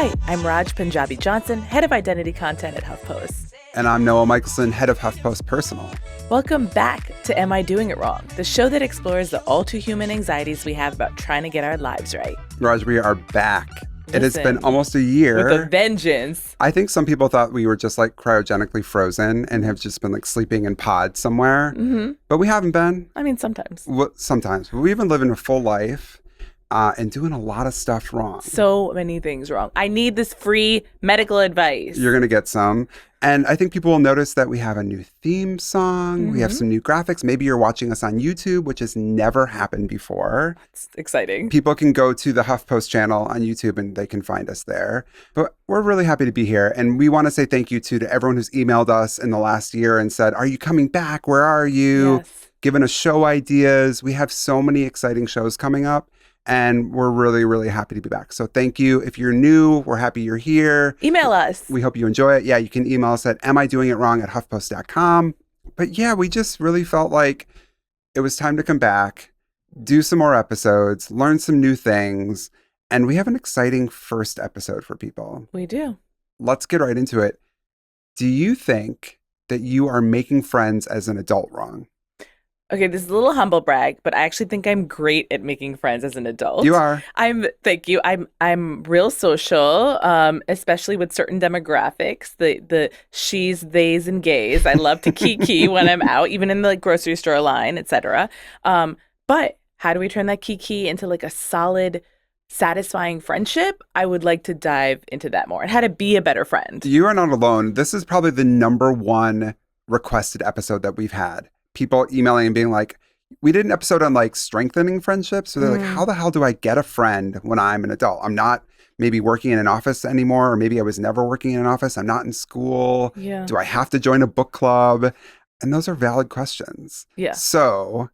Hi, I'm Raj Punjabi Johnson, head of identity content at HuffPost. And I'm Noah Michelson, head of HuffPost Personal. Welcome back to Am I Doing It Wrong? The show that explores the all-too-human anxieties we have about trying to get our lives right. Raj, we are back. It has been almost a year. With a vengeance. I think some people thought we were just like cryogenically frozen and have just been like sleeping in pods somewhere. Mm-hmm. But we haven't been. I mean, sometimes. Sometimes. We've been living a full life and doing a lot of stuff wrong. So many things wrong. I need this free medical advice. You're going to get some. And I think people will notice that we have a new theme song. Mm-hmm. We have some new graphics. Maybe you're watching us on YouTube, which has never happened before. It's exciting. People can go to the HuffPost channel on YouTube and they can find us there. But we're really happy to be here. And we want to say thank you to everyone who's emailed us in the last year and said, are you coming back? Where are you? Yes. Giving us show ideas. We have so many exciting shows coming up. And we're really, really happy to be back. So thank you. If you're new, we're happy you're here. Email us. We hope you enjoy it. Yeah, you can email us at amidoingitwrong@huffpost.com. But yeah, we just really felt like it was time to come back, do some more episodes, learn some new things. And we have an exciting first episode for people. We do. Let's get right into it. Do you think that you are making friends as an adult wrong? Okay, this is a little humble brag, but I actually think I'm great at making friends as an adult. You are. Thank you. I'm real social, especially with certain demographics. The she's, theys, and gays. I love to kiki when I'm out, even in the grocery store line, etc. But how do we turn that kiki into like a solid, satisfying friendship? I would like to dive into that more and how to be a better friend. You are not alone. This is probably the number one requested episode that we've had. People emailing and being like, we did an episode on like strengthening friendships. So they're like, how the hell do I get a friend when I'm an adult? I'm not maybe working in an office anymore, or maybe I was never working in an office. I'm not in school. Yeah. Do I have to join a book club? And those are valid questions. Yeah. So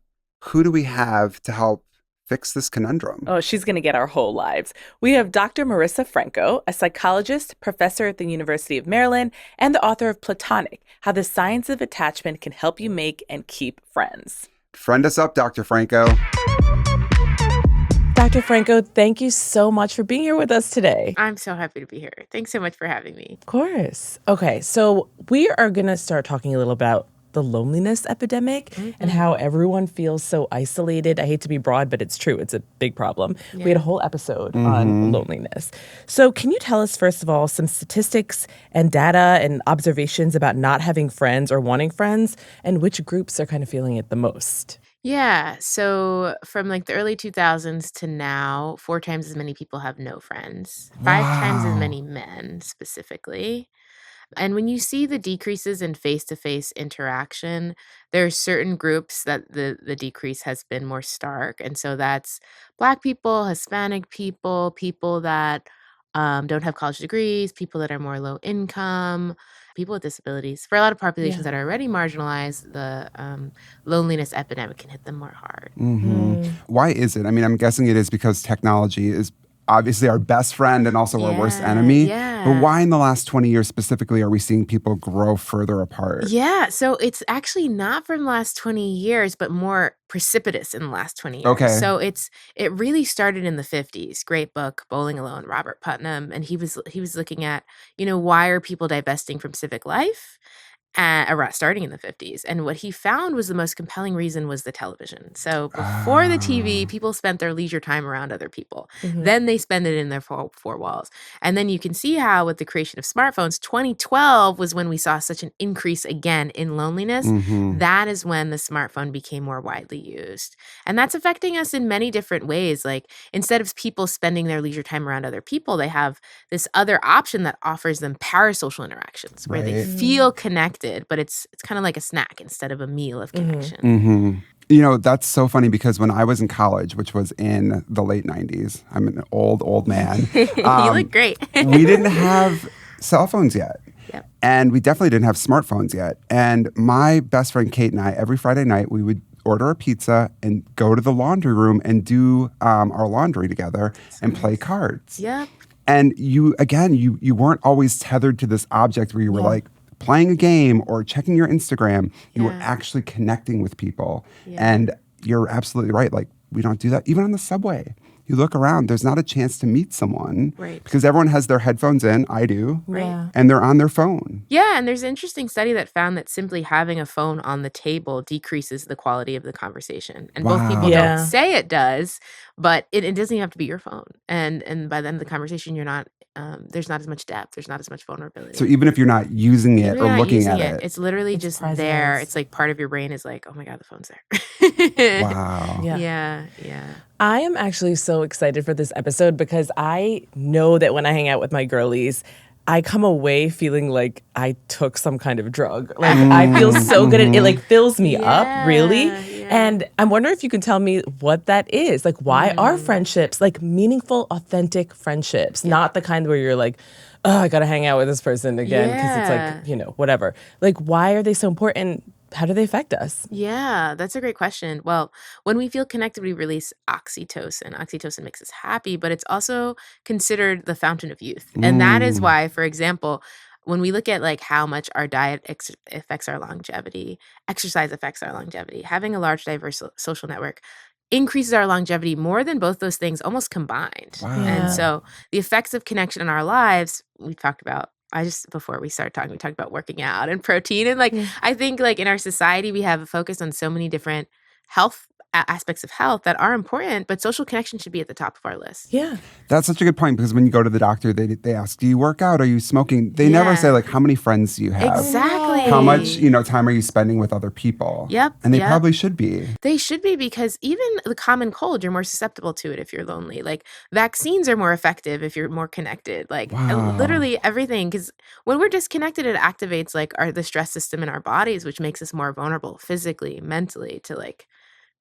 who do we have to help fix this conundrum? Oh, she's going to get our whole lives. We have Dr. Marisa Franco, a psychologist, professor at the University of Maryland, and the author of Platonic, How the Science of Attachment Can Help You Make and Keep Friends. Friend us up, Dr. Franco. Dr. Franco, thank you so much for being here with us today. I'm so happy to be here. Thanks so much for having me. Of course. Okay, so we are going to start talking a little about the loneliness epidemic and how everyone feels so isolated. I hate to be broad, but it's true. It's a big problem. Yeah. We had a whole episode on loneliness. So can you tell us, first of all, some statistics and data and observations about not having friends or wanting friends and which groups are kind of feeling it the most? Yeah. So from like the early 2000s to now, 4 times as many people have no friends, 5 times as many men specifically. And when you see the decreases in face-to-face interaction, there are certain groups that the decrease has been more stark. And so that's Black people, Hispanic people, people that don't have college degrees, people that are more low income, people with disabilities. For a lot of populations that are already marginalized, the loneliness epidemic can hit them more hard. Why is it? I mean, I'm guessing it is because technology is obviously our best friend and also our worst enemy. Yeah. But why in the last 20 years specifically are we seeing people grow further apart? Yeah. So it's actually not from the last 20 years, but more precipitous in the last 20 years. Okay. So it really started in the 50s. Great book, Bowling Alone, Robert Putnam. And he was looking at, why are people divesting from civic life? Starting in the 50s. And what he found was the most compelling reason was the television. So before the TV, people spent their leisure time around other people. Then they spend it in their four walls. And then you can see how with the creation of smartphones, 2012 was when we saw such an increase again in loneliness. That is when the smartphone became more widely used. And that's affecting us in many different ways. Like instead of people spending their leisure time around other people, they have this other option that offers them parasocial interactions where they feel connected. But it's kind of like a snack instead of a meal of connection. That's so funny because when I was in college, which was in the late 90s, I'm an old man. You look great. We didn't have cell phones yet. Yep. And we definitely didn't have smartphones yet. And my best friend Kate and I, every Friday night, we would order a pizza and go to the laundry room and do our laundry together and play cards. Yeah. And you weren't always tethered to this object where you were like, playing a game or checking your Instagram, you were actually connecting with people. And you're absolutely right. Like, we don't do that even on the subway. you look around, there's not a chance to meet someone. Right. Because everyone has their headphones in, I do, Right. and they're on their phone. Yeah, and there's an interesting study that found that simply having a phone on the table decreases the quality of the conversation. And both people Wow. Yeah. don't say it does, but it doesn't even have to be your phone. And by the end of the conversation, you're not there's not as much depth, there's not as much vulnerability. So even if you're not using Even it if or you're not looking using at it. it's literally It's just presence. there. It's like part of your brain is like, oh my God, the phone's there. Wow. Yeah. Yeah. I am actually so excited for this episode because I know that when I hang out with my girlies, I come away feeling like I took some kind of drug. Like I feel so good at it, like fills me up, really. Yeah. And I'm wondering if you can tell me what that is. Like, why are friendships like meaningful, authentic friendships, not the kind where you're like, oh, I gotta hang out with this person again because it's like, you know, whatever. Like, why are they so important? How do they affect us? Yeah, that's a great question. Well, when we feel connected, we release oxytocin. Oxytocin makes us happy, but it's also considered the fountain of youth. And that is why, for example, when we look at like how much our diet affects our longevity, exercise affects our longevity, having a large, diverse social network increases our longevity more than both those things almost combined. Wow. Yeah. And so the effects of connection in our lives, we talked about. Before we started talking, we talked about working out and protein. And like, I think like in our society, we have a focus on so many different health aspects of health that are important, but social connection should be at the top of our list. Yeah. That's such a good point because when you go to the doctor, they ask, do you work out? Are you smoking? They never say like, how many friends do you have? Exactly. How much, time are you spending with other people? Yep. And they probably should be. They should be because even the common cold, you're more susceptible to it if you're lonely. Like vaccines are more effective if you're more connected. Like literally everything. Because when we're disconnected, it activates like the stress system in our bodies, which makes us more vulnerable physically, mentally to like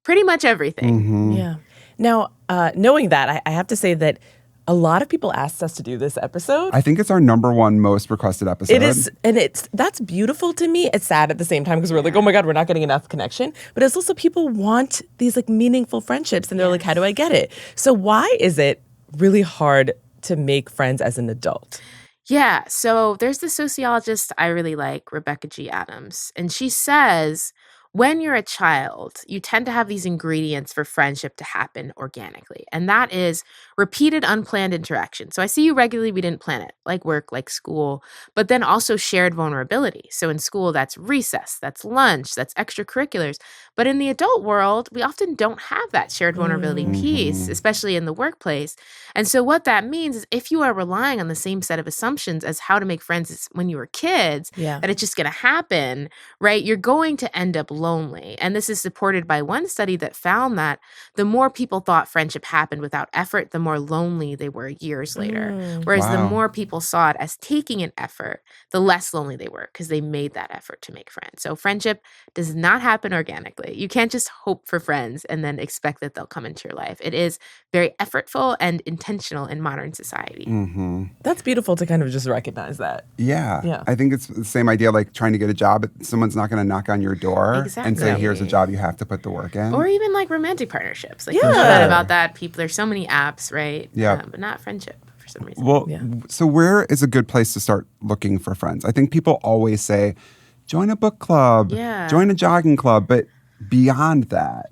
pretty much everything. Mm-hmm. Yeah. Now, knowing that, I have to say that a lot of people asked us to do this episode. I think it's our number one most requested episode. It is, and that's beautiful to me. It's sad at the same time because we're like, oh my God, we're not getting enough connection. But it's also people want these like meaningful friendships, and they're like, how do I get it? So why is it really hard to make friends as an adult? Yeah. So there's the sociologist I really like, Rebecca G. Adams, and she says, when you're a child, you tend to have these ingredients for friendship to happen organically. And that is repeated unplanned interaction. So I see you regularly, we didn't plan it, like work, like school, but then also shared vulnerability. So in school, that's recess, that's lunch, that's extracurriculars. But in the adult world, we often don't have that shared vulnerability piece, especially in the workplace. And so what that means is if you are relying on the same set of assumptions as how to make friends as when you were kids, that it's just going to happen, right? You're going to end up lonely. And this is supported by one study that found that the more people thought friendship happened without effort, the more lonely they were years later. Whereas the more people saw it as taking an effort, the less lonely they were because they made that effort to make friends. So friendship does not happen organically. You can't just hope for friends and then expect that they'll come into your life. It is very effortful and intentional in modern society. Mm-hmm. That's beautiful to kind of just recognize that. Yeah. I think it's the same idea like trying to get a job. Someone's not going to knock on your door and say, here's a job you have to put the work in. Or even like romantic partnerships. Like you said about that. People, there's so many apps, right? Yeah. But not friendship for some reason. Well, so where is a good place to start looking for friends? I think people always say, join a book club, join a jogging club, but beyond that,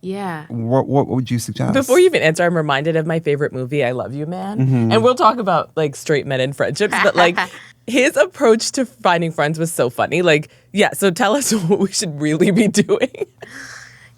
what would you suggest? Before you even answer, I'm reminded of my favorite movie, I Love You, Man. And we'll talk about like straight men and friendships, but like his approach to finding friends was so funny. Like, so tell us what we should really be doing.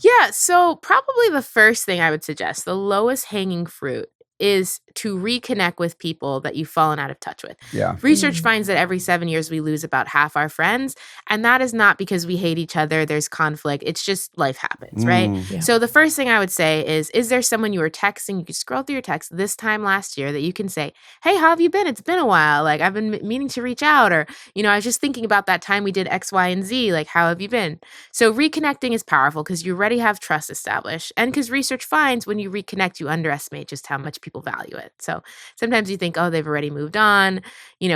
Yeah, so probably the first thing I would suggest, the lowest hanging fruit, is to reconnect with people that you've fallen out of touch with. Yeah. Research finds that every 7 years we lose about half our friends, and that is not because we hate each other, there's conflict, it's just life happens, right? Yeah. So the first thing I would say is there someone you were texting, you could scroll through your text this time last year that you can say, hey, how have you been? It's been a while, like I've been meaning to reach out, or, I was just thinking about that time we did X, Y, and Z, like how have you been? So reconnecting is powerful because you already have trust established, and because research finds when you reconnect, you underestimate just how much people value it. So sometimes you think, oh, they've already moved on.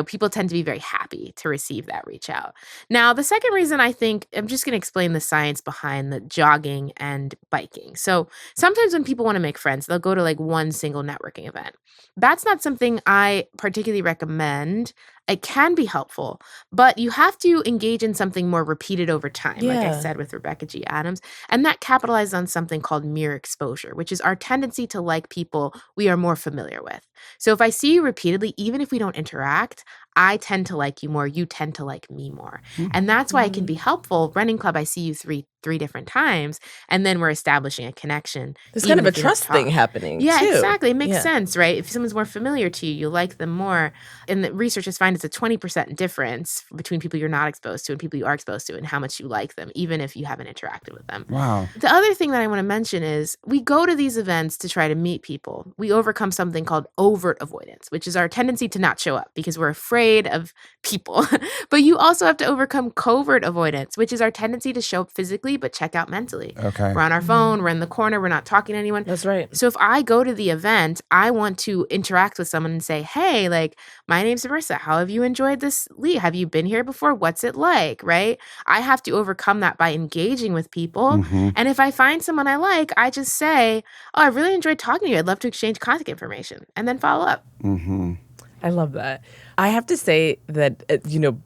People tend to be very happy to receive that reach out. Now, the second reason I think, I'm just going to explain the science behind the jogging and biking. So sometimes when people want to make friends, they'll go to like one single networking event. That's not something I particularly recommend it can be helpful, but you have to engage in something more repeated over time, like I Yeah. said with Rebecca G. Adams. And that capitalizes on something called mere exposure, which is our tendency to like people we are more familiar with. So if I see you repeatedly, even if we don't interact, I tend to like you more. You tend to like me more. And that's why it can be helpful. Running club, I see you three different times, and then we're establishing a connection. There's kind even of a if we don't trust thing talk. happening Yeah, too. exactly. It makes Yeah. sense, right? If someone's more familiar to you, you like them more. And the researchers find it's a 20% difference between people you're not exposed to and people you are exposed to and how much you like them, even if you haven't interacted with them. Wow. The other thing that I want to mention is we go to these events to try to meet people. We overcome something called overt avoidance, which is our tendency to not show up because we're afraid of people. But you also have to overcome covert avoidance, which is our tendency to show up physically but check out mentally. Okay. We're on our phone, we're in the corner, we're not talking to anyone. That's right. So if I go to the event, I want to interact with someone and say, hey, like, my name's Marisa. How have you enjoyed this Lee? Have you been here before? What's it like? Right? I have to overcome that by engaging with people. Mhm. And if I find someone I like, I just say, oh, I really enjoyed talking to you. I'd love to exchange contact information and then follow up. Mhm. I love that. I have to say that,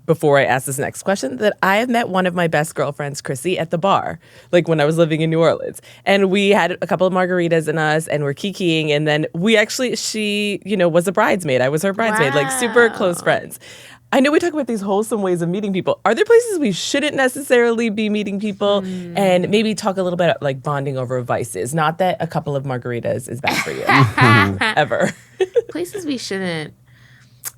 before I ask this next question, that I have met one of my best girlfriends, Chrissy, at the bar, like when I was living in New Orleans. And we had a couple of margaritas in us and we're kikiing. And then she, was a bridesmaid. I was her bridesmaid, like super close Wow. friends. I know we talk about these wholesome ways of meeting people. Are there places we shouldn't necessarily be meeting people? And maybe talk a little bit about, like, bonding over vices. Not that a couple of margaritas is bad for you, ever. Places we shouldn't.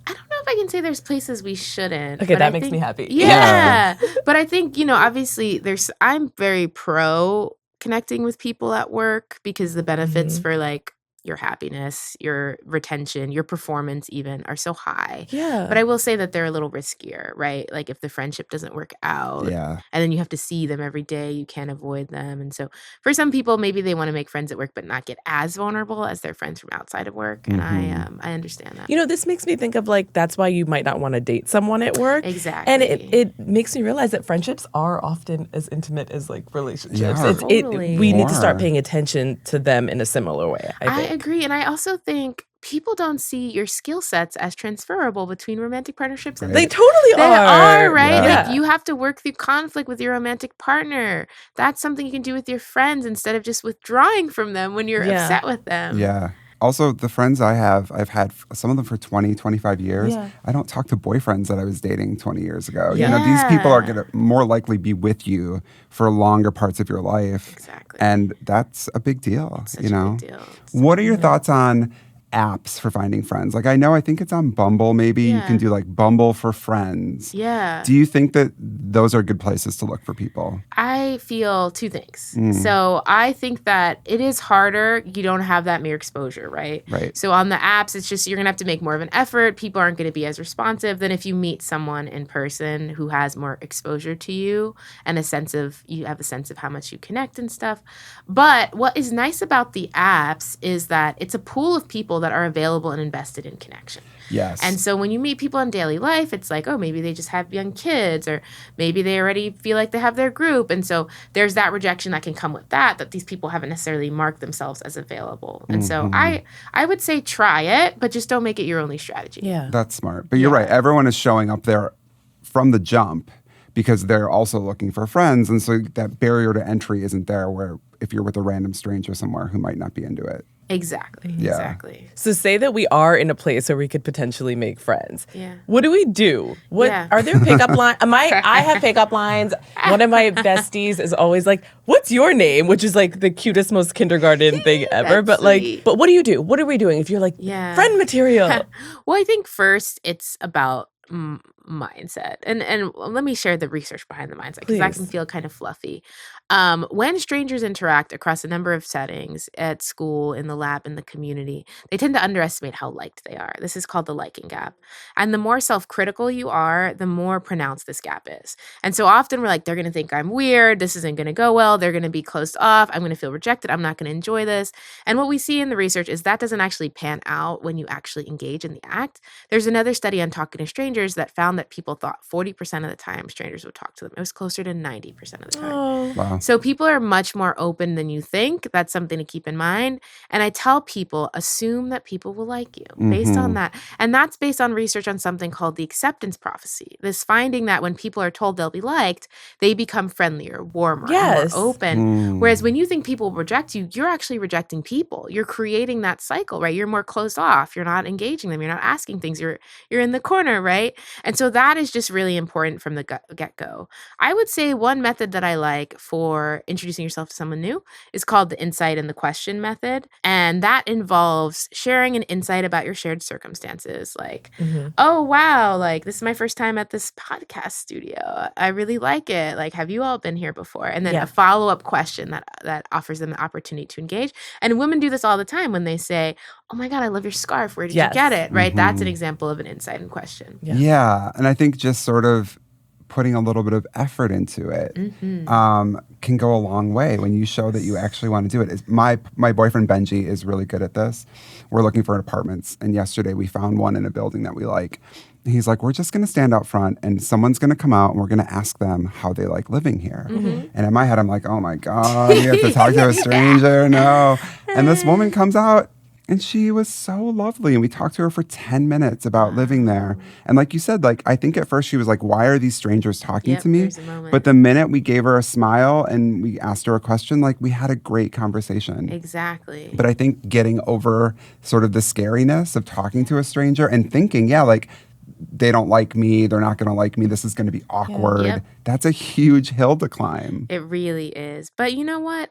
I don't know if I can say there's places we shouldn't. Okay, but that I makes me think- happy. Yeah. But I think, obviously I'm very pro connecting with people at work because the benefits for like your happiness, your retention, your performance even are so high. Yeah. But I will say that they're a little riskier, right? Like if the friendship doesn't work out Yeah. and then you have to see them every day, you can't avoid them. And so for some people, maybe they want to make friends at work but not get as vulnerable as their friends from outside of work. And I understand that. This makes me think of, like, that's why you might not want to date someone at work. Exactly. And it makes me realize that friendships are often as intimate as, like, relationships. Yeah. Totally. We need to start More. paying attention to them in a similar way, I I think. agree. And I also think people don't see your skill sets as transferable between romantic partnerships and They totally They are. are, right? Yeah. Like you have to work through conflict with your romantic partner. That's something you can do with your friends instead of just withdrawing from them when you're Yeah. upset with them. Yeah. Also, the friends I've had some of them for 20, 25 years. Yeah. I don't talk to boyfriends that I was dating 20 years ago. Yeah. These people are going to more likely be with you for longer parts of your life. Exactly. And that's a big deal, Such a big deal. What are your thoughts on apps for finding friends? Like, I think it's on Bumble. Maybe you Yeah. can do like Bumble for friends. Yeah. Do you think that those are good places to look for people? I feel two things. So I think that it is harder. You don't have that mere exposure, right? Right. So on the apps, it's just you're going to have to make more of an effort. People aren't going to be as responsive than if you meet someone in person who has more exposure to you and you have a sense of how much you connect and stuff. But what is nice about the apps is that it's a pool of people that are available and invested in connection. Yes. And so when you meet people in daily life, it's like, oh, maybe they just have young kids or maybe they already feel like they have their group. And so there's that rejection that can come with that these people haven't necessarily marked themselves as available. And so I would say try it, but just don't make it your only strategy. Yeah. That's smart. But you're right. Everyone is showing up there from the jump because they're also looking for friends. And so that barrier to entry isn't there where if you're with a random stranger somewhere who might not be into it. Exactly. Yeah. Exactly. So say that we are in a place where we could potentially make friends. Yeah. What do we do? Yeah. Are there pickup lines? I have pickup lines. One of my besties is always like, "What's your name?" Which is like the cutest, most kindergarten thing ever. That's But sweet. but what do you do? What are we doing? If you're like, Yeah. friend material. Well, I think first it's about mindset. And let me share the research behind the mindset because that Please. can feel kind of fluffy. When strangers interact across a number of settings at school, in the lab, in the community, they tend to underestimate how liked they are. This is called the liking gap. And the more self-critical you are, the more pronounced this gap is. And so often we're like, they're going to think I'm weird. This isn't going to go well. They're going to be closed off. I'm going to feel rejected. I'm not going to enjoy this. And what we see in the research is that doesn't actually pan out when you actually engage in the act. There's another study on talking to strangers that found found that people thought 40% of the time strangers would talk to them. It was closer to 90% of the time. Oh. Wow. So people are much more open than you think. That's something to keep in mind. And I tell people, assume that people will like you based on that. And that's based on research on something called the acceptance prophecy. This finding that when people are told they'll be liked, they become friendlier, warmer, Yes. and more open. Whereas when you think people will reject you, you're actually rejecting people. You're creating that cycle, right? You're more closed off. You're not engaging them. You're not asking things. You're in the corner, right? And so that is just really important from the get-go. I would say one method that I like for introducing yourself to someone new is called the insight and the question method. And that involves sharing an insight about your shared circumstances. Like, oh, wow, like this is my first time at this podcast studio. I really like it. Like, have you all been here before? And then a follow-up question that offers them the opportunity to engage. And women do this all the time when they say, oh my God, I love your scarf. Where did you get it? Right? That's an example of an insight and question. Yeah. And I think just sort of putting a little bit of effort into it can go a long way when you show that you actually want to do it. My boyfriend Benji is really good at this. We're looking for apartments, and yesterday we found one in a building that we like. He's like, we're just going to stand out front and someone's going to come out and we're going to ask them how they like living here. And in my head, I'm like, oh my God, you have to talk to a stranger? No. And this woman comes out and she was so lovely. And we talked to her for 10 minutes about living there. And like you said, like, I think at first she was like, why are these strangers talking to me? But the minute we gave her a smile and we asked her a question, like, we had a great conversation. Exactly. But I think getting over sort of the scariness of talking to a stranger and thinking, like, they don't like me, they're not going to like me, this is going to be awkward. That's a huge hill to climb. It really is. But you know what?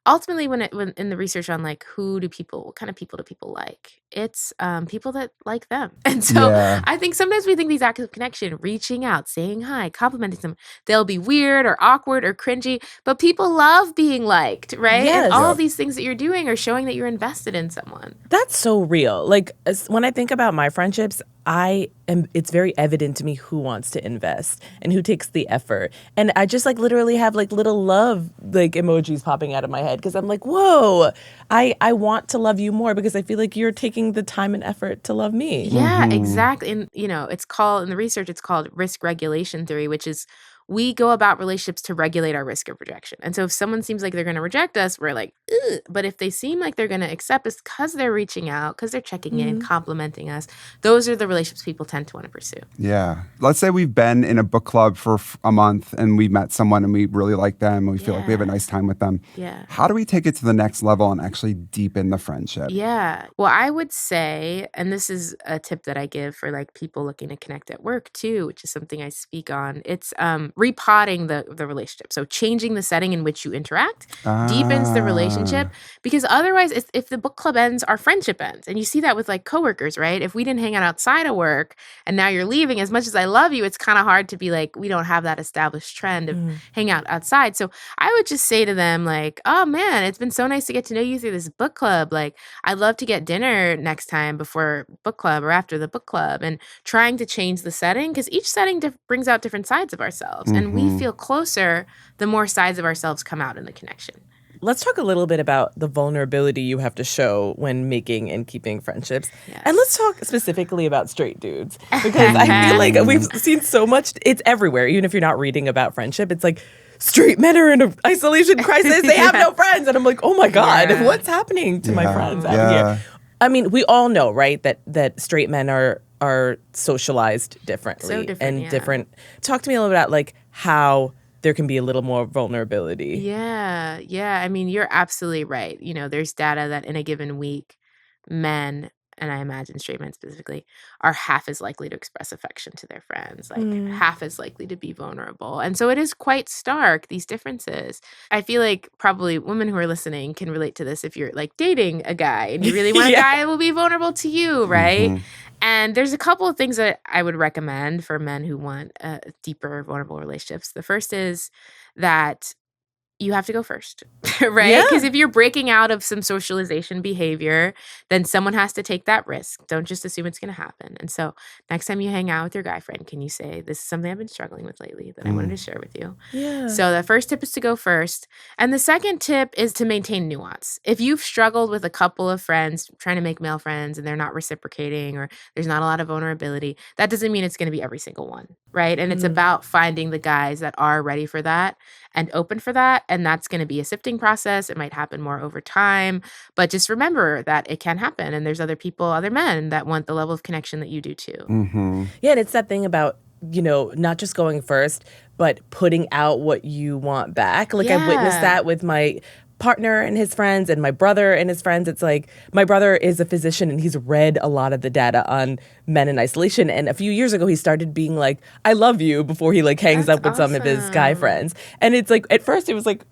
Ultimately, when in the research on like what kind of people do people like, it's people that like them. And so I think sometimes we think these acts of connection, reaching out, saying hi, complimenting them, they'll be weird or awkward or cringy, but people love being liked, right? And all of these things that you're doing are showing that you're invested in someone. That's so real. Like when I think about my friendships, it's very evident to me who wants to invest and who takes the effort. And I just like literally have like little love like emojis popping out of my head because I'm like, whoa, I want to love you more because I feel like you're taking the time and effort to love me. Yeah, exactly. And it's called, in the research, it's called risk regulation theory, which is we go about relationships to regulate our risk of rejection. And so if someone seems like they're going to reject us, we're like, ugh. But if they seem like they're going to accept us because they're reaching out, because they're checking in, complimenting us, those are the relationships people tend to want to pursue. Yeah. Let's say we've been in a book club for a month and we met someone and we really like them and we feel like we have a nice time with them. Yeah. How do we take it to the next level and actually deepen the friendship? Yeah. Well, I would say, and this is a tip that I give for like people looking to connect at work too, which is something I speak on. It's repotting the relationship. So changing the setting in which you interact deepens the relationship, because otherwise if the book club ends, our friendship ends. And you see that with like coworkers, right? If we didn't hang out outside of work and now you're leaving, as much as I love you, it's kind of hard to be like, we don't have that established trend of hang out outside. So I would just say to them like, oh man, it's been so nice to get to know you through this book club. Like I'd love to get dinner next time before book club or after the book club, and trying to change the setting, because each setting brings out different sides of ourselves. And we feel closer the more sides of ourselves come out in the connection. Let's talk a little bit about the vulnerability you have to show when making and keeping friendships. Yes. And let's talk specifically about straight dudes, because I feel like we've seen so much. It's everywhere. Even if you're not reading about friendship, it's like straight men are in an isolation crisis. They have no friends. And I'm like, oh my God, what's happening to my friends out here? I mean, we all know, right, that straight men are socialized differently. So different, different. Talk to me a little bit about like how there can be a little more vulnerability. Yeah. I mean, you're absolutely right. There's data that in a given week, men, and I imagine straight men specifically, are half as likely to express affection to their friends, like half as likely to be vulnerable. And so it is quite stark, these differences. I feel like probably women who are listening can relate to this if you're like dating a guy and you really want a guy who will be vulnerable to you, right? And there's a couple of things that I would recommend for men who want deeper, vulnerable relationships. The first is that you have to go first, right? Yeah. Because if you're breaking out of some socialization behavior, then someone has to take that risk. Don't just assume it's going to happen. And so next time you hang out with your guy friend, can you say, this is something I've been struggling with lately that I wanted to share with you? Yeah. So the first tip is to go first. And the second tip is to maintain nuance. If you've struggled with a couple of friends trying to make male friends and they're not reciprocating or there's not a lot of vulnerability, that doesn't mean it's going to be every single one, right? And it's about finding the guys that are ready for that and open for that. And that's going to be a sifting process. It might happen more over time. But just remember that it can happen. And there's other people, other men that want the level of connection that you do too. Mm-hmm. Yeah, and it's that thing about, not just going first, but putting out what you want back. Like I've witnessed that with my partner and his friends and my brother and his friends. It's like my brother is a physician and he's read a lot of the data on men in isolation. And a few years ago, he started being like, I love you before he like hangs That's up with some of his guy awesome. friends. And it's like, at first it was like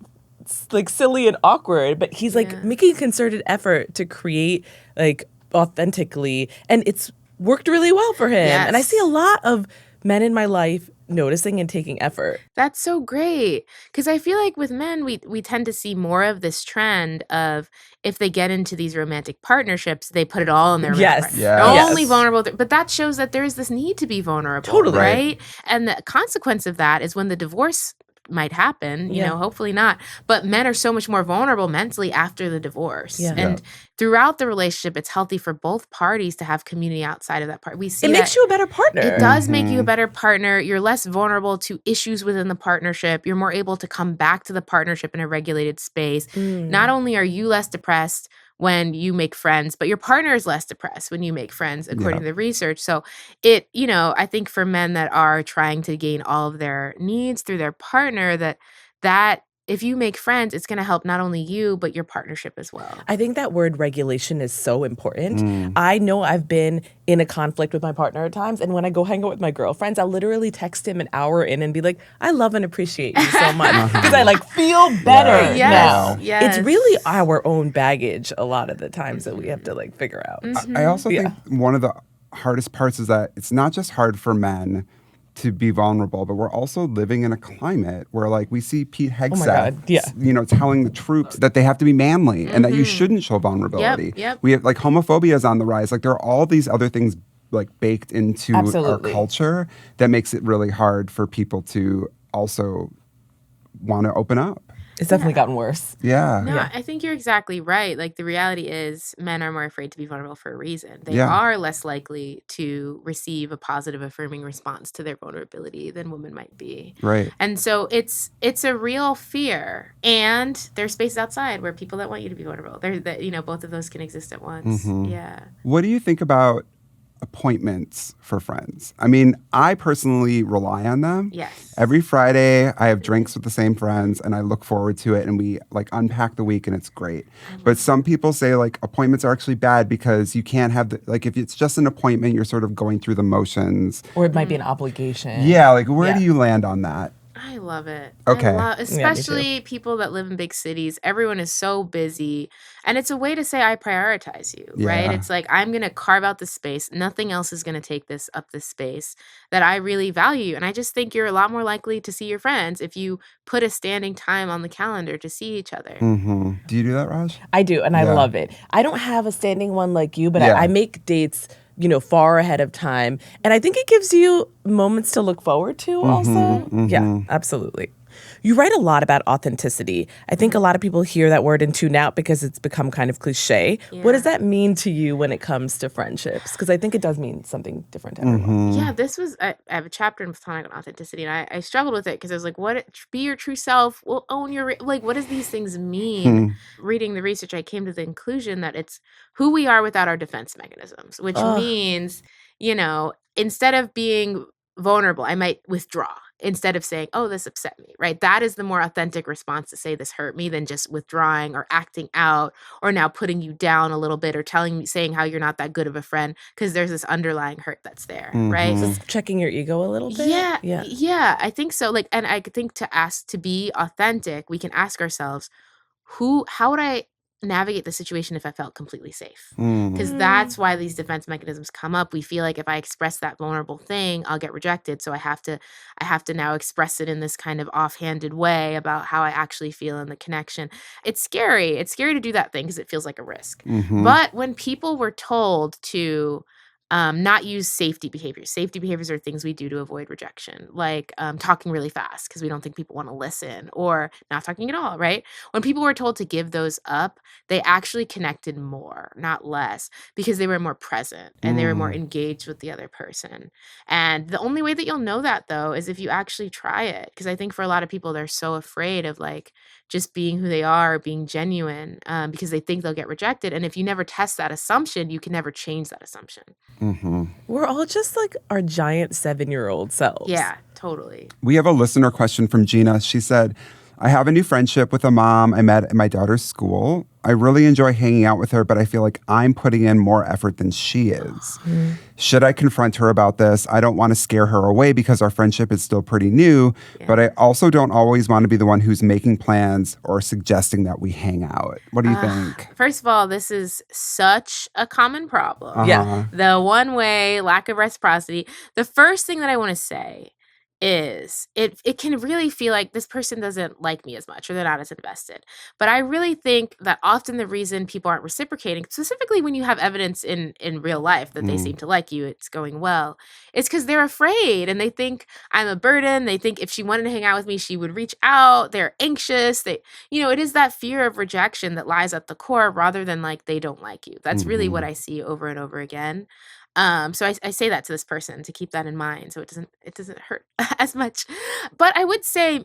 silly and awkward, but he's like making a concerted effort to create like authentically. And it's worked really well for him. And I see a lot of men in my life noticing and taking effort. That's so great. Because I feel like with men, we tend to see more of this trend of if they get into these romantic partnerships, they put it all in their Yes. partner. Yes. They're Yes. only vulnerable. But that shows that there is this need to be vulnerable. Totally. Right? And the consequence of that is when the divorce might happen, you know, hopefully not. But men are so much more vulnerable mentally after the divorce. Yeah. And throughout the relationship, it's healthy for both parties to have community outside of that part. We see It makes you a better partner. it does make you a better partner. You're less vulnerable to issues within the partnership. You're more able to come back to the partnership in a regulated space. Not only are you less depressed when you make friends, but your partner is less depressed when you make friends, according to the research. So I think for men that are trying to gain all of their needs through their partner, that if you make friends, it's going to help not only you, but your partnership as well. I think that word regulation is so important. I know I've been in a conflict with my partner at times, and when I go hang out with my girlfriends, I'll literally text him an hour in and be like, I love and appreciate you so much. Because I like feel better now. Yes. It's really our own baggage a lot of the times that we have to like figure out. I also think one of the hardest parts is that it's not just hard for men to be vulnerable, but we're also living in a climate where like we see Pete Hegseth, telling the troops that they have to be manly and that you shouldn't show vulnerability. Yep. We have like homophobia is on the rise. Like there are all these other things like baked into our culture that makes it really hard for people to also want to open up. It's definitely gotten worse. Yeah. No, I think you're exactly right. Like the reality is men are more afraid to be vulnerable for a reason. They are less likely to receive a positive affirming response to their vulnerability than women might be. Right. And so it's a real fear. And there's space outside where people that want you to be vulnerable. Both of those can exist at once. Yeah. What do you think about appointments for friends? I mean, I personally rely on them. Yes. Every Friday, I have drinks with the same friends and I look forward to it and we like unpack the week and it's great. But some people say like appointments are actually bad because you can't have like if it's just an appointment, you're sort of going through the motions. Or it might be an obligation. Yeah, like where do you land on that? I love it. Okay. Especially people that live in big cities. Everyone is so busy. And it's a way to say, I prioritize you, right? Yeah. It's like, I'm going to carve out the space. Nothing else is going to take this space that I really value. And I just think you're a lot more likely to see your friends if you put a standing time on the calendar to see each other. Mm-hmm. Do you do that, Raj? I do, and I love it. I don't have a standing one like you, but I make dates far ahead of time. And I think it gives you moments to look forward to also. Yeah, absolutely. You write a lot about authenticity. I think a lot of people hear that word and tune out because it's become kind of cliche. Yeah. What does that mean to you when it comes to friendships? Because I think it does mean something different to everyone. Yeah, I have a chapter in Platonic on authenticity, and I struggled with it because I was like, be your true self, well, own your, like, what does these things mean? Reading the research, I came to the conclusion that it's who we are without our defense mechanisms, which means, instead of being vulnerable, I might withdraw instead of saying, oh, this upset me, right? That is the more authentic response to say this hurt me than just withdrawing or acting out or now putting you down a little bit or saying how you're not that good of a friend because there's this underlying hurt that's there, right? Just checking your ego a little bit? Yeah, I think so. Like, and I think to be authentic, we can ask ourselves, how would I navigate the situation if I felt completely safe. Mm. Because that's why these defense mechanisms come up. We feel like if I express that vulnerable thing, I'll get rejected. So I have to now express it in this kind of offhanded way about how I actually feel in the connection. It's scary. It's scary to do that thing because it feels like a risk. Mhm. But when people were told to not use safety behaviors. Safety behaviors are things we do to avoid rejection, like talking really fast because we don't think people want to listen, or not talking at all, right? When people were told to give those up, they actually connected more, not less, because they were more present and they were more engaged with the other person. And the only way that you'll know that, though, is if you actually try it. Because I think for a lot of people, they're so afraid of like just being who they are, being genuine, because they think they'll get rejected. And if you never test that assumption, you can never change that assumption. Mhm. We're all just like our giant 7-year-old selves. Yeah, totally. We have a listener question from Gina. She said, I have a new friendship with a mom I met at my daughter's school. I really enjoy hanging out with her, but I feel like I'm putting in more effort than she is. Should I confront her about this? I don't want to scare her away because our friendship is still pretty new, but I also don't always want to be the one who's making plans or suggesting that we hang out. What do you think? First of all, this is such a common problem. Yeah. The one way, lack of reciprocity. The first thing that I want to say is it can really feel like this person doesn't like me as much, or they're not as invested. But I really think that often the reason people aren't reciprocating, specifically when you have evidence in real life that they seem to like you, it's going well, it's because they're afraid and they think I'm a burden. They think if she wanted to hang out with me, she would reach out. They're anxious. It is that fear of rejection that lies at the core rather than like they don't like you. That's really what I see over and over again. So I say that to this person to keep that in mind, so it doesn't hurt as much. But I would say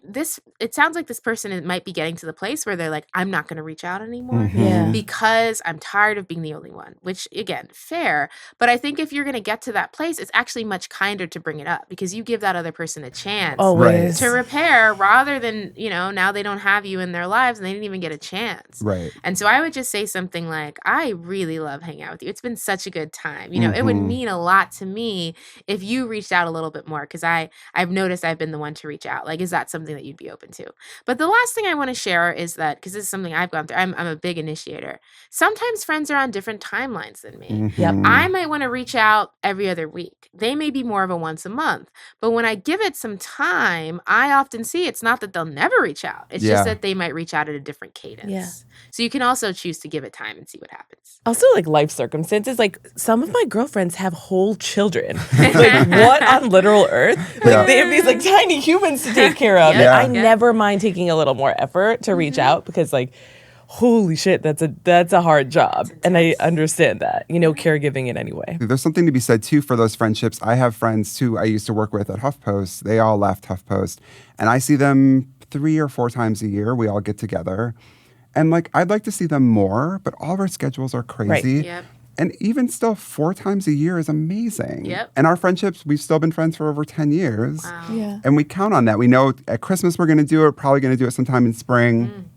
it sounds like this person might be getting to the place where they're like, I'm not going to reach out anymore Yeah. because I'm tired of being the only one, which again, fair. But I think if you're going to get to that place, it's actually much kinder to bring it up because you give that other person a chance Always. to repair rather than, now they don't have you in their lives and they didn't even get a chance. Right. And so I would just say something like, I really love hanging out with you. It's been such a good time. It would mean a lot to me if you reached out a little bit more because I've noticed I've been the one to reach out. Like, is that something that you'd be open to? But the last thing I want to share is that, because this is something I've gone through, I'm a big initiator. Sometimes friends are on different timelines than me. Yep. I might want to reach out every other week. They may be more of a once a month. But when I give it some time, I often see it's not that they'll never reach out. It's just that they might reach out at a different cadence. Yeah. So you can also choose to give it time and see what happens. Also, like life circumstances, like some of my girlfriends have whole children. Like, what on literal earth? Like, they have these like tiny humans to take care of. Yeah. And I never mind taking a little more effort to reach out because, like, holy shit, that's a hard job. And I understand that, caregiving in any way. There's something to be said, too, for those friendships. I have friends, too, I used to work with at HuffPost. They all left HuffPost. And I see them 3 or 4 times a year. We all get together. And, like, I'd like to see them more, but all of our schedules are crazy. Right. Yep. And even still, 4 times a year is amazing. Yep. And our friendships, we've still been friends for over 10 years. Wow. Yeah. And we count on that. We know at Christmas we're going to do it, probably going to do it sometime in spring.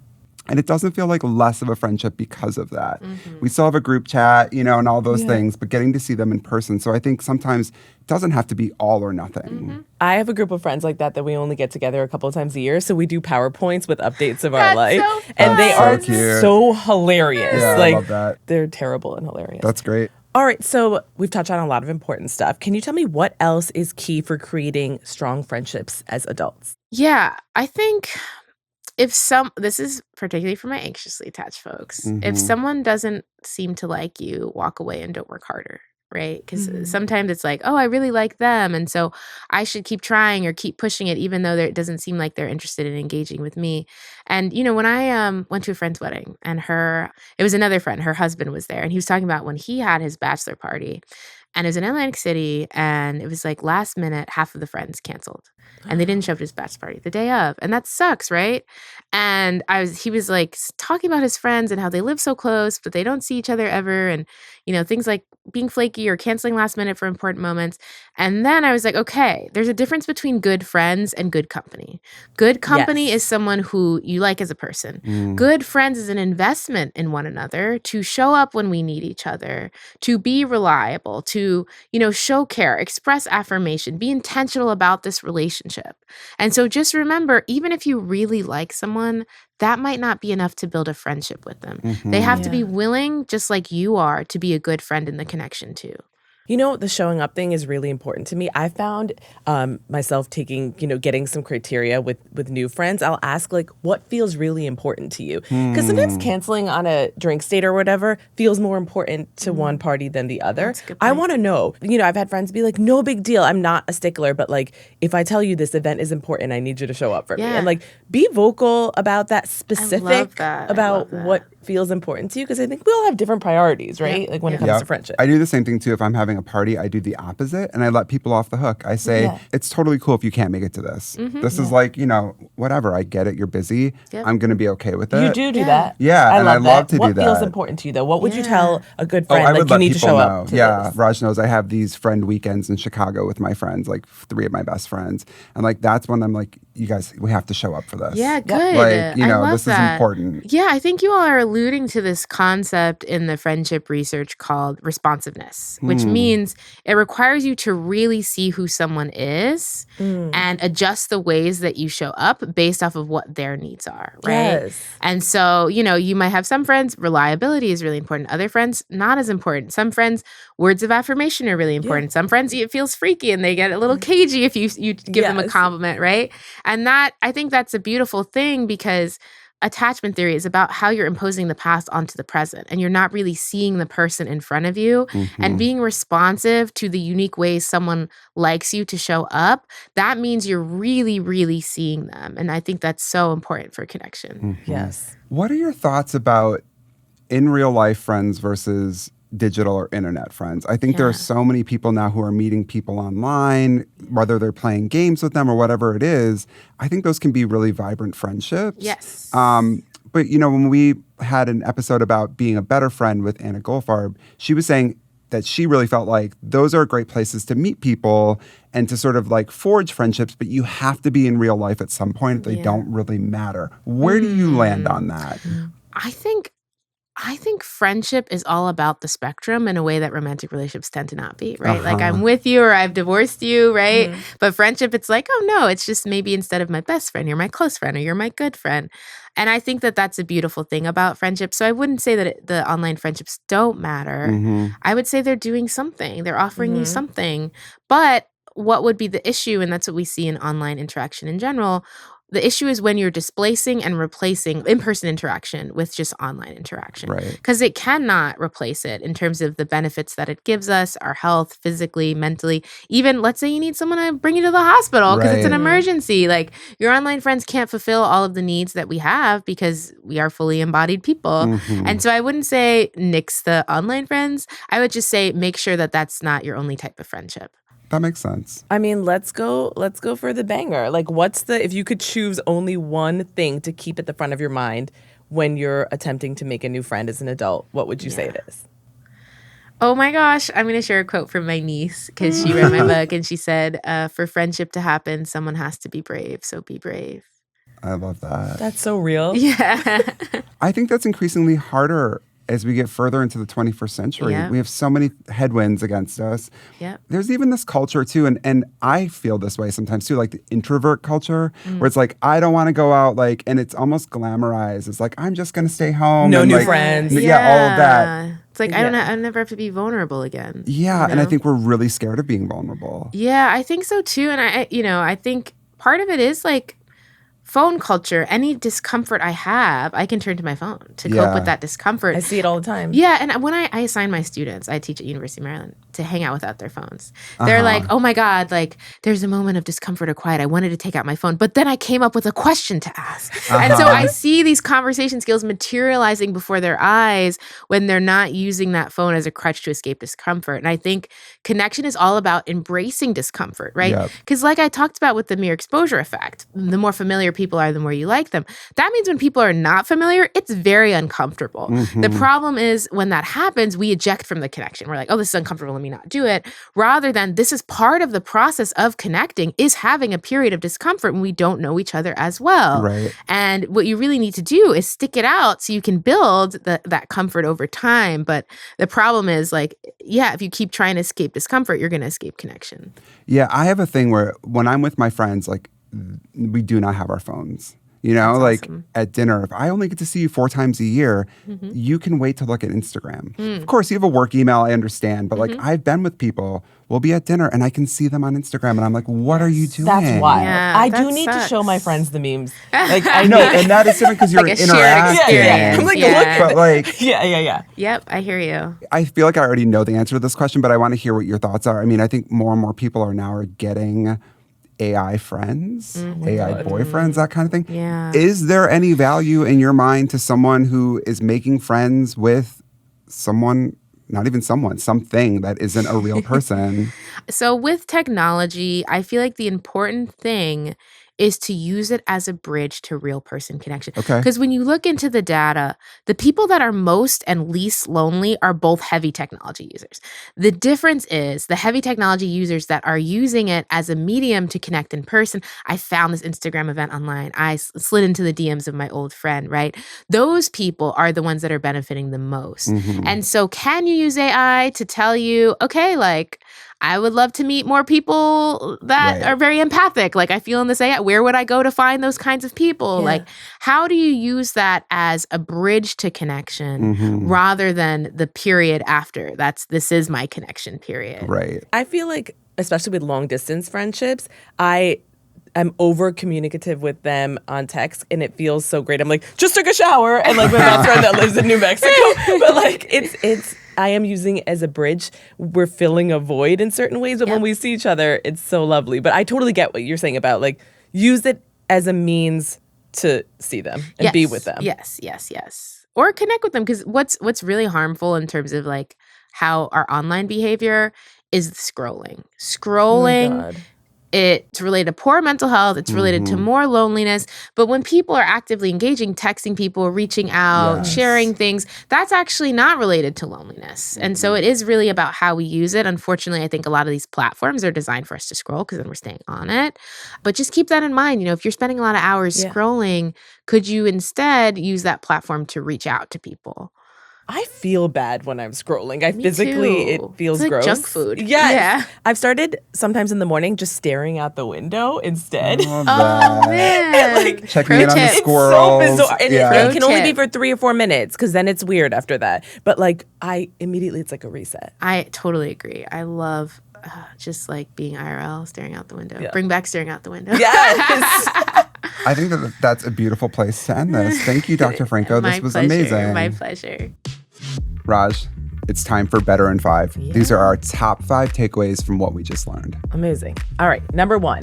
And it doesn't feel like less of a friendship because of that. We still have a group chat, and all those things, but getting to see them in person. So I think sometimes it doesn't have to be all or nothing. I have a group of friends like that we only get together a couple of times a year. So we do PowerPoints with updates of our life. So and they fun. are So cute. so hilarious. Yeah, like, I love that. They're terrible and hilarious. That's great. All right, so we've touched on a lot of important stuff. Can you tell me what else is key for creating strong friendships as adults? Yeah, I think this is particularly for my anxiously attached folks. If someone doesn't seem to like you, walk away and don't work harder, right? Because sometimes it's like, oh, I really like them, and so I should keep trying or keep pushing it, even though it doesn't seem like they're interested in engaging with me. And when I went to a friend's wedding, and it was another friend, her husband was there, and he was talking about when he had his bachelor party. And it was in Atlantic City, and it was like last minute, half of the friends canceled. And they didn't show up to his bachelor party the day of. And that sucks, right? And he was like talking about his friends and how they live so close, but they don't see each other ever. And, things like being flaky or canceling last minute for important moments. And then I was like, okay, there's a difference between good friends and good company. Good company is someone who you like as a person. Good friends is an investment in one another to show up when we need each other, to be reliable, to to, show care, express affirmation, be intentional about this relationship. And so just remember, even if you really like someone, that might not be enough to build a friendship with them. They have to be willing, just like you are, to be a good friend in the connection too. The showing up thing is really important to me. I found myself taking, getting some criteria with new friends. I'll ask, like, what feels really important to you? Because sometimes canceling on a drink date or whatever feels more important to one party than the other. I want to know. I've had friends be like, no big deal. I'm not a stickler, but like, if I tell you this event is important, I need you to show up for me. And like, be vocal about that, specific about what feels important to you, because I think we all have different priorities, right? Like when it comes to friendship. I do the same thing too. If I'm having a party, I do the opposite and I let people off the hook. I say, it's totally cool if you can't make it to this. This is like, whatever. I get it. You're busy. I'm going to be okay with it. You do that. Yeah. I love to do that. What feels important to you though? What would you tell a good friend? I would let you need to show know. up to this? Raj knows I have these friend weekends in Chicago with my friends, like 3 of my best friends. And like, that's when I'm like, you guys, we have to show up for this. Yeah, good. Like, this is important. Yeah, I think you all are alluding to this concept in the friendship research called responsiveness, which means it requires you to really see who someone is and adjust the ways that you show up based off of what their needs are, right? Yes. And so, you might have some friends, reliability is really important. Other friends, not as important. Some friends, words of affirmation are really important. Some friends, it feels freaky and they get a little cagey if you give them a compliment, right? And I think that's a beautiful thing, because attachment theory is about how you're imposing the past onto the present, and you're not really seeing the person in front of you and being responsive to the unique ways someone likes you to show up. That means you're really, really seeing them. And I think that's so important for connection. Yes. What are your thoughts about in real life friends versus digital or internet friends? I think there are so many people now who are meeting people online, whether they're playing games with them or whatever it is. I think those can be really vibrant friendships. Yes. But, when we had an episode about being a better friend with Anna Goldfarb, she was saying that she really felt like those are great places to meet people and to sort of like forge friendships, but you have to be in real life at some point. They don't really matter. Where do you land on that? I think friendship is all about the spectrum in a way that romantic relationships tend to not be, right? Like I'm with you or I've divorced you, right? But friendship, it's like, oh no, it's just maybe instead of my best friend, you're my close friend or you're my good friend. And I think that that's a beautiful thing about friendship. So I wouldn't say that the online friendships don't matter. I would say they're doing something. They're offering you something. But what would be the issue, and that's what we see in online interaction in general, the issue is when you're displacing and replacing in-person interaction with just online interaction. Right. Because it cannot replace it in terms of the benefits that it gives us, our health, physically, mentally. Even, let's say you need someone to bring you to the hospital because it's an emergency. Like, your online friends can't fulfill all of the needs that we have because we are fully embodied people. And so I wouldn't say nix the online friends. I would just say make sure that that's not your only type of friendship. That makes sense. I mean, let's go for the banger. Like, if you could choose only one thing to keep at the front of your mind when you're attempting to make a new friend as an adult, what would you say it is? Oh my gosh, I'm going to share a quote from my niece because she read my book and she said, for friendship to happen, someone has to be brave, so be brave. I love that. That's so real. Yeah. I think that's increasingly harder as we get further into the 21st century. Yep. We have so many headwinds against us. Yep. There's even this culture too, and I feel this way sometimes too, like the introvert culture, where it's like, I don't want to go out, like, and it's almost glamorized. It's like, I'm just going to stay home. No and new like, friends. Yeah, all of that. It's like, I never have to be vulnerable again. Yeah, and I think we're really scared of being vulnerable. Yeah, I think so too. And I think part of it is like, phone culture. Any discomfort I have, I can turn to my phone to cope with that discomfort. I see it all the time. Yeah, and when I assign my students, I teach at University of Maryland, to hang out without their phones. They're like, oh my God, like there's a moment of discomfort or quiet. I wanted to take out my phone, but then I came up with a question to ask. And so I see these conversation skills materializing before their eyes when they're not using that phone as a crutch to escape discomfort. And I think connection is all about embracing discomfort, right? Because like I talked about with the mere exposure effect, the more familiar people are, the more you like them. That means when people are not familiar, it's very uncomfortable. The problem is when that happens, we eject from the connection. We're like, oh, this is uncomfortable, let me not do it. Rather than this is part of the process of connecting, is having a period of discomfort when we don't know each other as well. Right. And what you really need to do is stick it out so you can build that comfort over time. But the problem is if you keep trying to escape discomfort, you're going to escape connection. Yeah, I have a thing where when I'm with my friends, we do not have our phones. That's awesome. At dinner, if I only get to see you 4 times a year, you can wait to look at Instagram. Of course, you have a work email, I understand. But I've been with people, we'll be at dinner and I can see them on Instagram and I'm like, what are you doing? That's wild. Yeah, I that do need to show my friends the memes. I know, and that is different because you're Like a shared interacting. experience. I'm like, Yeah. look. Yeah. Yep, I hear you. I feel like I already know the answer to this question, but I want to hear what your thoughts are. I mean, I think more and more people are getting AI friends, AI boyfriends, that kind of thing. Yeah. Is there any value in your mind to someone who is making friends with someone, not even someone, something that isn't a real person? So with technology, I feel like the important thing is to use it as a bridge to real person connection. Okay. Because when you look into the data, the people that are most and least lonely are both heavy technology users. The difference is the heavy technology users that are using it as a medium to connect in person. I found this Instagram event online. I slid into the DMs of my old friend, right? Those people are the ones that are benefiting the most. And so can you use AI to tell you, okay, I would love to meet more people that are very empathic. I feel in this AI. Where would I go to find those kinds of people? Yeah. How do you use that as a bridge to connection rather than the period after? This is my connection period. Right. I feel like, especially with long distance friendships, I'm over communicative with them on text and it feels so great. I'm like, just took a shower. And my best friend that lives in New Mexico. But it's I am using it as a bridge. We're filling a void in certain ways, but when we see each other, it's so lovely. But I totally get what you're saying about use it as a means to see them and be with them. Yes. Or connect with them, because what's really harmful in terms of how our online behavior is scrolling. Oh my God. It's related to poor mental health. It's related to more loneliness. But when people are actively engaging, texting people, reaching out, sharing things, that's actually not related to loneliness. And so it is really about how we use it. Unfortunately, I think a lot of these platforms are designed for us to scroll because then we're staying on it. But just keep that in mind. If you're spending a lot of hours scrolling, could you instead use that platform to reach out to people? I feel bad when I'm scrolling. Me Physically, too. it feels It's like gross. junk food. Yes. Yeah. I've started sometimes in the morning just staring out the window instead. Love that. Oh, man. Checking in on the tip. squirrels. It's so bizarre. And Yeah. it can only be tip. for 3 or 4 minutes because then it's weird after that. But I immediately, it's like a reset. I totally agree. I love just being IRL, staring out the window. Yeah. Bring back staring out the window. Yes. I think that's a beautiful place to end this. Thank you, Dr. Franco. This was amazing. My pleasure. Raj, it's time for Better in 5. These are our top 5 takeaways from what we just learned. Amazing. All right. Number 1,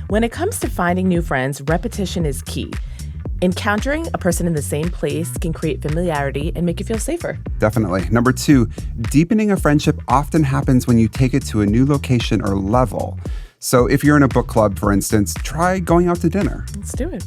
when it comes to finding new friends, repetition is key. Encountering a person in the same place can create familiarity and make you feel safer. Definitely. Number 2, deepening a friendship often happens when you take it to a new location or level. So if you're in a book club, for instance, try going out to dinner. Let's do it.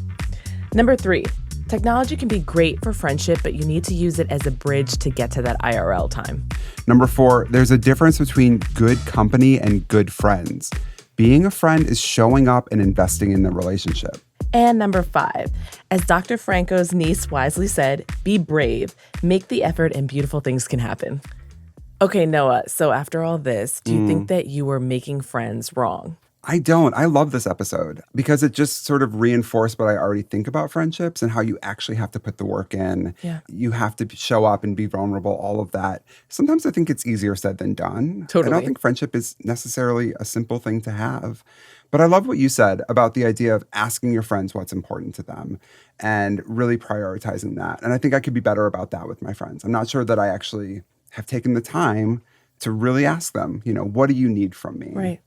Number 3, technology can be great for friendship, but you need to use it as a bridge to get to that IRL time. Number 4, there's a difference between good company and good friends. Being a friend is showing up and investing in the relationship. And number 5, as Dr. Franco's niece wisely said, be brave, make the effort, and beautiful things can happen. Okay, Noah, so after all this, do you think that you were making friends wrong? I don't. I love this episode because it just sort of reinforced what I already think about friendships and how you actually have to put the work in. Yeah. You have to show up and be vulnerable, all of that. Sometimes I think it's easier said than done. Totally. I don't think friendship is necessarily a simple thing to have. But I love what you said about the idea of asking your friends what's important to them and really prioritizing that. And I think I could be better about that with my friends. I'm not sure that I actually have taken the time to really ask them, what do you need from me? Right.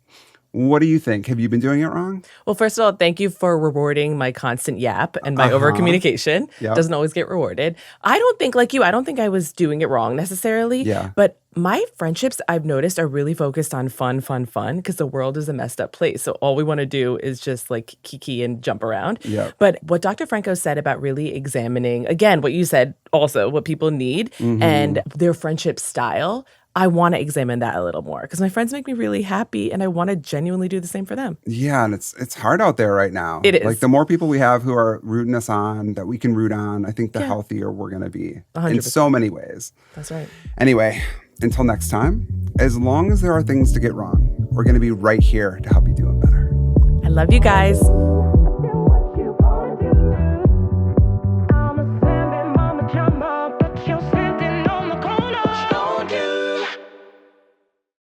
What do you think? Have you been doing it wrong? Well, first of all, thank you for rewarding my constant yap and my over communication. Yep. Doesn't always get rewarded. I don't think, like you, I don't think I was doing it wrong necessarily. Yeah. But my friendships, I've noticed, are really focused on fun, because the world is a messed up place. So all we want to do is just like kiki and jump around. Yep. But what Dr. Franco said about really examining, again, what you said also, what people need and their friendship style, I want to examine that a little more because my friends make me really happy and I want to genuinely do the same for them. Yeah, and it's hard out there right now. It is. Like the more people we have who are rooting us on, that we can root on, I think the healthier we're going to be 100%. in so many ways. That's right. Anyway, until next time, as long as there are things to get wrong, we're going to be right here to help you do it better. I love you guys.